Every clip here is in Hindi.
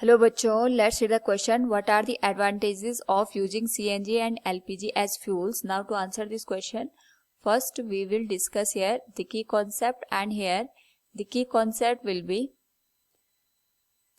हेलो बच्चों, let's read the question. What are the advantages of using CNG and LPG as fuels? Now to answer this question, first we will discuss here the key concept, and here the key concept will be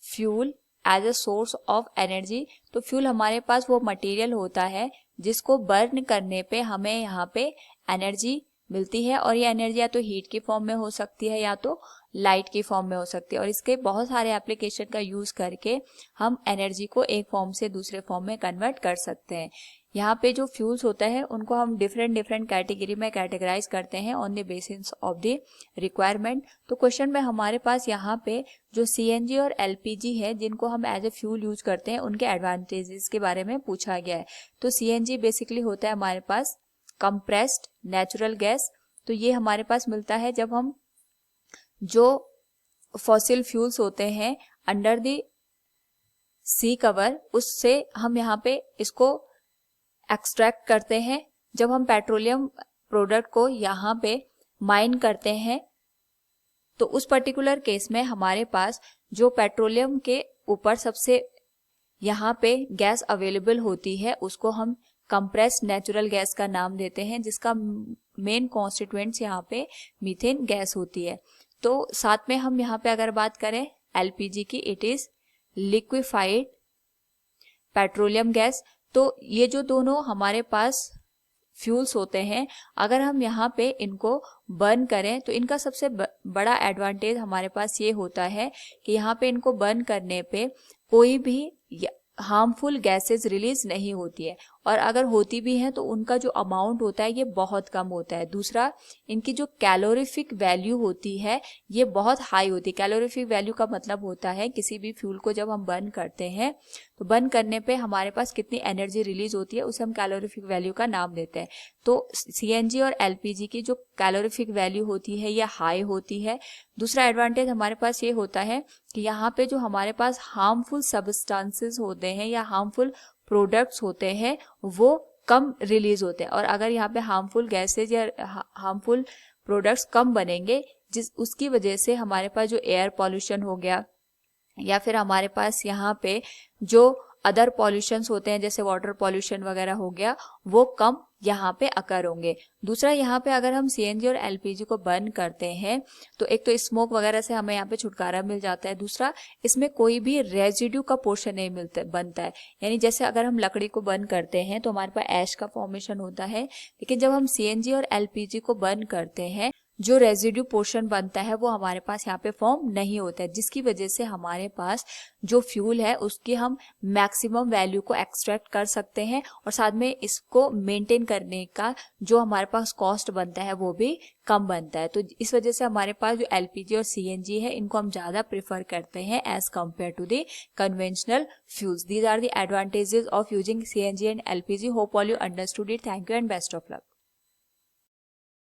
fuel as a source of energy. तो फ्यूल हमारे पास वो मटेरियल होता है जिसको बर्न करने पे हमें यहाँ पे एनर्जी मिलती है, और ये एनर्जी या तो हीट की फॉर्म में हो सकती है या तो लाइट की फॉर्म में हो सकती है, और इसके बहुत सारे एप्लीकेशन का यूज करके हम एनर्जी को एक फॉर्म से दूसरे फॉर्म में कन्वर्ट कर सकते हैं. यहाँ पे जो फ्यूल्स होता है उनको हम डिफरेंट कैटेगरी में कैटेगराइज करते हैं on the basis of the requirement. तो क्वेश्चन में हमारे पास यहाँ पे जो सीएनजी और एलपीजी है जिनको हम एज ए फ्यूल यूज करते हैं उनके एडवांटेजेस के बारे में पूछा गया है. तो सीएनजी बेसिकली होता है हमारे पास कंप्रेस्ड नेचुरल गैस. तो ये हमारे पास मिलता है जब हम जो फॉसिल फ्यूल्स होते हैं अंडर द सी कवर, उससे हम यहाँ पे इसको एक्सट्रैक्ट करते हैं. जब हम पेट्रोलियम प्रोडक्ट को यहाँ पे माइन करते हैं तो उस पर्टिकुलर केस में हमारे पास जो पेट्रोलियम के ऊपर सबसे यहाँ पे गैस अवेलेबल होती है उसको हम कंप्रेस्ड नेचुरल गैस का नाम देते हैं, जिसका मेन कॉन्स्टिट्यूएंट्स यहाँ पे मीथेन गैस होती है. तो साथ में हम यहाँ पे अगर बात करें एलपीजी की, it is liquefied petroleum gas. तो ये जो दोनों हमारे पास फ्यूल्स होते हैं, अगर हम यहाँ पे इनको बर्न करें तो इनका सबसे बड़ा एडवांटेज हमारे पास ये होता है कि यहाँ पे इनको बर्न करने पे कोई भी हार्मफुल गैसेस रिलीज नहीं होती है, और अगर होती भी हैं तो उनका जो अमाउंट होता है ये बहुत कम होता है. दूसरा, इनकी जो कैलोरीफिक वैल्यू होती है ये बहुत हाई होती है. कैलोरीफिक वैल्यू का मतलब होता है किसी भी फ्यूल को जब हम बर्न करते हैं तो बर्न करने पे हमारे पास कितनी एनर्जी रिलीज होती है उसे हम कैलोरीफिक वैल्यू का नाम देते हैं. तो सीएनजी और एलपीजी की जो कैलोरीफिक वैल्यू होती है ये हाई होती है. दूसरा एडवांटेज हमारे पास ये होता है कि यहाँ पे जो हमारे पास हार्मफुल सब्सटेंसेस होते हैं या हार्मफुल प्रोडक्ट्स होते हैं वो कम रिलीज होते हैं, और अगर यहाँ पे हार्मफुल गैसेज या हार्मफुल प्रोडक्ट्स कम बनेंगे जिस उसकी वजह से हमारे पास जो एयर पॉल्यूशन हो गया या फिर हमारे पास यहाँ पे जो अदर पॉल्यूशंस होते हैं जैसे वाटर पॉल्यूशन वगैरह हो गया वो कम यहाँ पे अकर होंगे. दूसरा, यहाँ पे अगर हम सीएनजी और एलपीजी को बर्न करते हैं तो एक तो स्मोक वगैरह से हमें यहाँ पे छुटकारा मिल जाता है. दूसरा, इसमें कोई भी रेजिड्यू का पोर्शन नहीं बनता है. यानी जैसे अगर हम लकड़ी को बर्न करते हैं तो हमारे पास ऐश का फॉर्मेशन होता है, लेकिन जब हम सीएनजी और एलपीजी को बर्न करते हैं जो रेजिड्यू पोर्शन बनता है वो हमारे पास यहाँ पे फॉर्म नहीं होता है, जिसकी वजह से हमारे पास जो फ्यूल है उसकी हम मैक्सिमम वैल्यू को एक्सट्रैक्ट कर सकते हैं, और साथ में इसको मेंटेन करने का जो हमारे पास कॉस्ट बनता है वो भी कम बनता है. तो इस वजह से हमारे पास जो एलपीजी और सीएनजी है इनको हम ज़्यादा प्रेफर करते हैं as compared to the conventional fuels. These are the advantages of using CNG and LPG. Hope all you understood it. Thank you and best of luck.